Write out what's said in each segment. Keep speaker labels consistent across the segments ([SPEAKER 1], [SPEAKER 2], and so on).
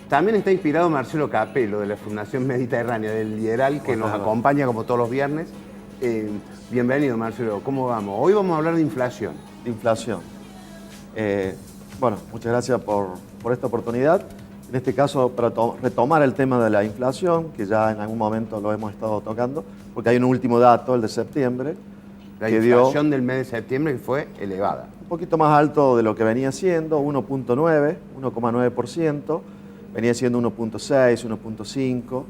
[SPEAKER 1] También está inspirado Marcelo Capello, de la Fundación Mediterránea, del Lideral, que nos acompaña como todos los viernes. Bienvenido, Marcelo. ¿Cómo vamos? Hoy vamos a hablar de inflación.
[SPEAKER 2] Inflación. Bueno, muchas gracias por esta oportunidad. En este caso, para retomar el tema de la inflación, que ya en algún momento lo hemos estado tocando, porque hay un último dato, el de septiembre.
[SPEAKER 1] La inflación del mes de septiembre que fue elevada.
[SPEAKER 2] Un poquito más alto de lo que venía siendo, 1.9%, venía siendo 1.6, 1.5.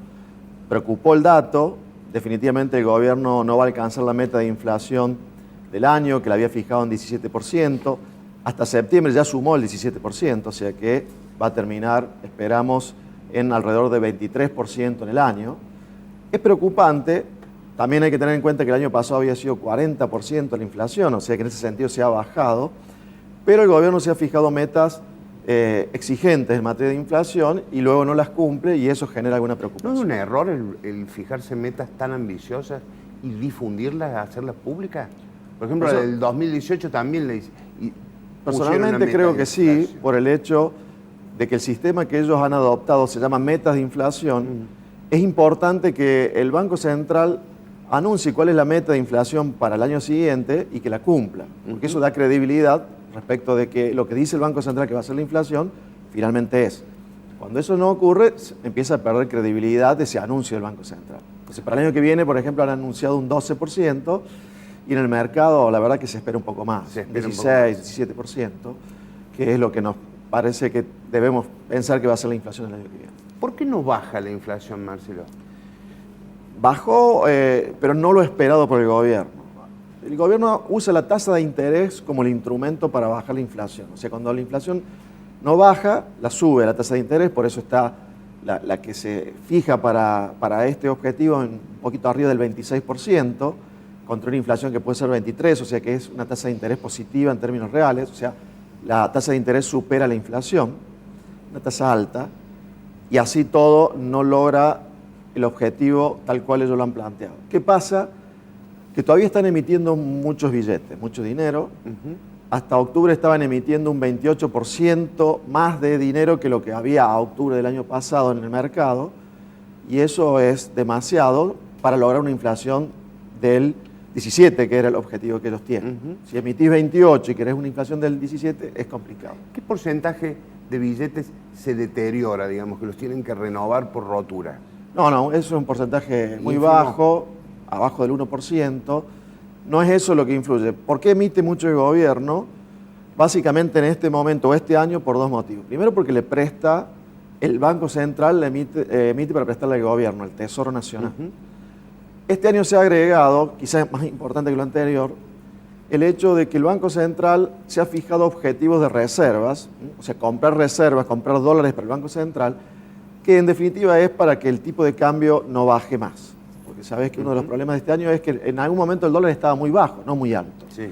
[SPEAKER 2] Preocupó el dato. Definitivamente el gobierno no va a alcanzar la meta de inflación del año, que la había fijado en 17%. Hasta septiembre ya sumó el 17%, o sea que va a terminar, esperamos, en alrededor de 23% en el año. Es preocupante. También hay que tener en cuenta que el año pasado había sido 40% la inflación, o sea que en ese sentido se ha bajado, pero el gobierno se ha fijado metas exigentes en materia de inflación y luego no las cumple y eso genera alguna preocupación.
[SPEAKER 1] ¿No es un error el fijarse metas tan ambiciosas y difundirlas, hacerlas públicas? Por ejemplo, la del 2018 también le hice.
[SPEAKER 2] Personalmente creo que sí, por el hecho de que el sistema que ellos han adoptado se llama metas de inflación. Es importante que el Banco Central anuncie cuál es la meta de inflación para el año siguiente y que la cumpla, porque eso da credibilidad respecto de que lo que dice el Banco Central que va a ser la inflación, finalmente es. Cuando eso no ocurre, empieza a perder credibilidad de ese anuncio del Banco Central. Entonces, para el año que viene, por ejemplo, han anunciado un 12% y en el mercado, la verdad que se espera un poco más, 16, 17%, que es lo que nos parece que debemos pensar que va a ser la inflación el año que viene.
[SPEAKER 1] ¿Por qué no baja la inflación, Marcelo?
[SPEAKER 2] Bajó, pero no lo esperado por el gobierno. El gobierno usa la tasa de interés como el instrumento para bajar la inflación. O sea, cuando la inflación no baja, la sube la tasa de interés, por eso está la que se fija para este objetivo en un poquito arriba del 26%, contra una inflación que puede ser 23%, o sea que es una tasa de interés positiva en términos reales, o sea, la tasa de interés supera la inflación, una tasa alta, y así todo no logra el objetivo tal cual ellos lo han planteado. ¿Qué pasa? Que todavía están emitiendo muchos billetes, mucho dinero. Hasta octubre estaban emitiendo un 28% más de dinero que lo que había a octubre del año pasado en el mercado, y eso es demasiado para lograr una inflación del 17, que era el objetivo que ellos tienen. Si emitís 28 y querés una inflación del 17, es complicado.
[SPEAKER 1] ¿Qué porcentaje de billetes se deteriora, digamos, que los tienen que renovar por rotura?
[SPEAKER 2] No, eso es un porcentaje muy bajo, abajo del 1%. No es eso lo que influye. ¿Por qué emite mucho el gobierno? Básicamente en este momento o este año por dos motivos. Primero porque le presta, el Banco Central emite para prestarle al gobierno, al Tesoro Nacional. Este año se ha agregado, quizás más importante que lo anterior, el hecho de que el Banco Central se ha fijado objetivos de reservas, o sea, comprar reservas, comprar dólares para el Banco Central, que en definitiva es para que el tipo de cambio no baje más. Porque sabes que uno de los problemas de este año es que en algún momento el dólar estaba muy bajo, no muy alto.
[SPEAKER 1] Sí.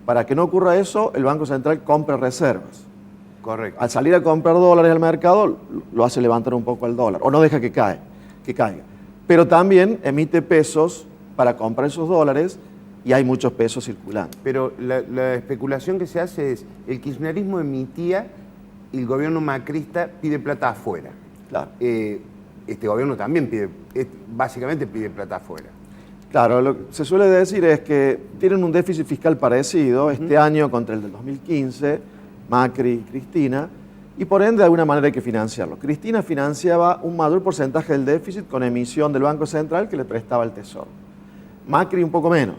[SPEAKER 2] Para que no ocurra eso, el Banco Central compra reservas.
[SPEAKER 1] Correcto.
[SPEAKER 2] Al salir a comprar dólares al mercado, lo hace levantar un poco el dólar, o no deja que caiga. Pero también emite pesos para comprar esos dólares y hay muchos pesos circulando.
[SPEAKER 1] Pero la especulación que se hace es, el kirchnerismo emitía y el gobierno macrista pide plata afuera.
[SPEAKER 2] Claro.
[SPEAKER 1] Este gobierno también básicamente pide plata afuera.
[SPEAKER 2] Claro, lo que se suele decir es que tienen un déficit fiscal parecido este año contra el del 2015, Macri y Cristina, y por ende de alguna manera hay que financiarlo. Cristina financiaba un mayor porcentaje del déficit con emisión del Banco Central que le prestaba el Tesoro. Macri un poco menos.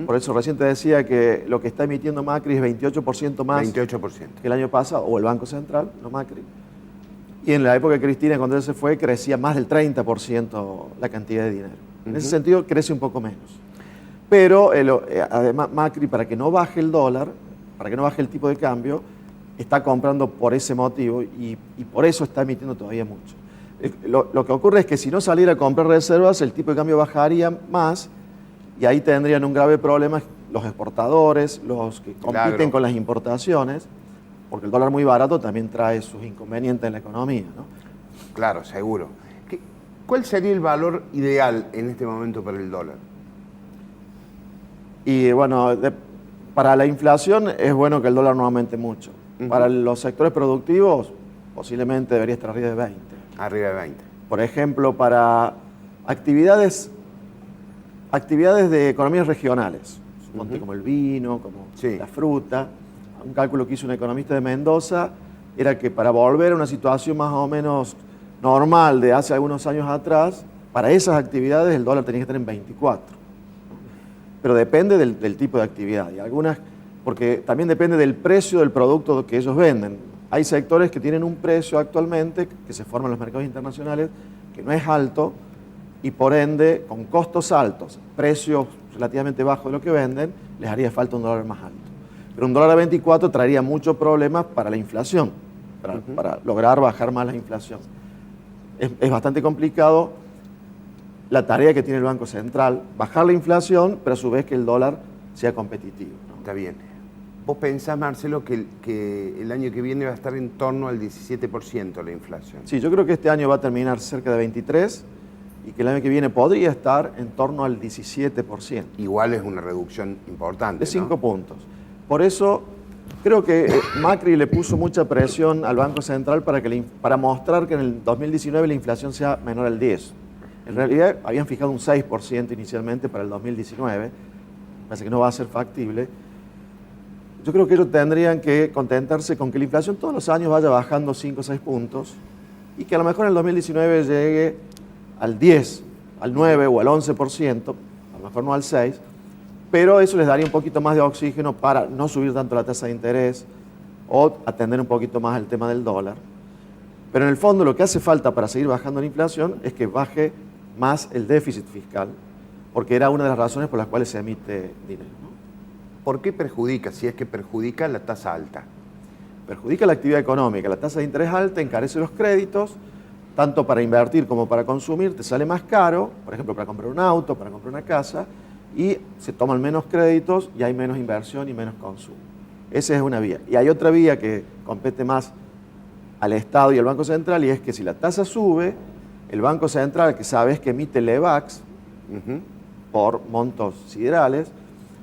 [SPEAKER 2] Por eso recién te decía que lo que está emitiendo Macri es 28% más
[SPEAKER 1] 28%.
[SPEAKER 2] que el año pasado, o el Banco Central, no Macri. Y en la época de Cristina, cuando él se fue, crecía más del 30% la cantidad de dinero. En ese sentido, crece un poco menos. Pero además Macri, para que no baje el dólar, para que no baje el tipo de cambio, está comprando por ese motivo y por eso está emitiendo todavía mucho. Lo que ocurre es que si no saliera a comprar reservas, el tipo de cambio bajaría más y ahí tendrían un grave problema los exportadores, los que compiten con las importaciones, porque el dólar muy barato también trae sus inconvenientes en la economía, ¿no?
[SPEAKER 1] Claro, seguro. ¿Cuál sería el valor ideal en este momento para el dólar?
[SPEAKER 2] Y bueno, para la inflación es bueno que el dólar no aumente mucho. Para los sectores productivos, posiblemente debería estar arriba de 20.
[SPEAKER 1] Arriba de 20.
[SPEAKER 2] Por ejemplo, para actividades de economías regionales, como el vino, como la fruta. Un cálculo que hizo un economista de Mendoza era que para volver a una situación más o menos normal de hace algunos años atrás, para esas actividades el dólar tenía que estar en 24. Pero depende del tipo de actividad. Y algunas, porque también depende del precio del producto que ellos venden. Hay sectores que tienen un precio actualmente, que se forman en los mercados internacionales, que no es alto, y por ende, con costos altos, precios relativamente bajos de lo que venden, les haría falta un dólar más alto. Pero un dólar a 24 traería muchos problemas para la inflación, para lograr bajar más la inflación. Es bastante complicado la tarea que tiene el Banco Central, bajar la inflación, pero a su vez que el dólar sea competitivo, ¿no?
[SPEAKER 1] Está bien. ¿Vos pensás, Marcelo, que el año que viene va a estar en torno al 17% la inflación?
[SPEAKER 2] Sí, yo creo que este año va a terminar cerca de 23%, y que el año que viene podría estar en torno al 17%.
[SPEAKER 1] Igual es una reducción importante,
[SPEAKER 2] de 5 puntos. Por eso creo que Macri le puso mucha presión al Banco Central para mostrar que en el 2019 la inflación sea menor al 10%. En realidad habían fijado un 6% inicialmente para el 2019, parece que no va a ser factible. Yo creo que ellos tendrían que contentarse con que la inflación todos los años vaya bajando 5 o 6 puntos y que a lo mejor en el 2019 llegue al 10, al 9 o al 11%, a lo mejor no al 6%, pero eso les daría un poquito más de oxígeno para no subir tanto la tasa de interés o atender un poquito más el tema del dólar. Pero en el fondo lo que hace falta para seguir bajando la inflación es que baje más el déficit fiscal, porque era una de las razones por las cuales se emite dinero, ¿no?
[SPEAKER 1] ¿Por qué perjudica, si es que perjudica, la tasa alta?
[SPEAKER 2] Perjudica la actividad económica. La tasa de interés alta encarece los créditos, tanto para invertir como para consumir, te sale más caro, por ejemplo, para comprar un auto, para comprar una casa, y se toman menos créditos y hay menos inversión y menos consumo. Esa es una vía. Y hay otra vía que compete más al Estado y al Banco Central, y es que si la tasa sube, el Banco Central, que sabes que emite LEVAX por montos siderales,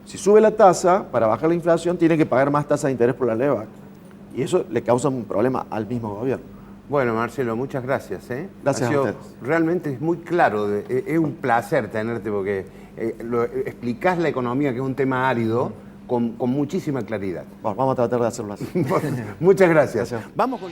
[SPEAKER 2] si sube la tasa, para bajar la inflación, tiene que pagar más tasa de interés por la LEVAX. Y eso le causa un problema al mismo gobierno.
[SPEAKER 1] Bueno, Marcelo, muchas gracias.
[SPEAKER 2] Gracias a ustedes.
[SPEAKER 1] Realmente es muy claro, es un placer tenerte porque explicás la economía, que es un tema árido, con muchísima claridad.
[SPEAKER 2] Bueno, vamos a tratar de hacerlo así.
[SPEAKER 1] Muchas gracias. Vamos con...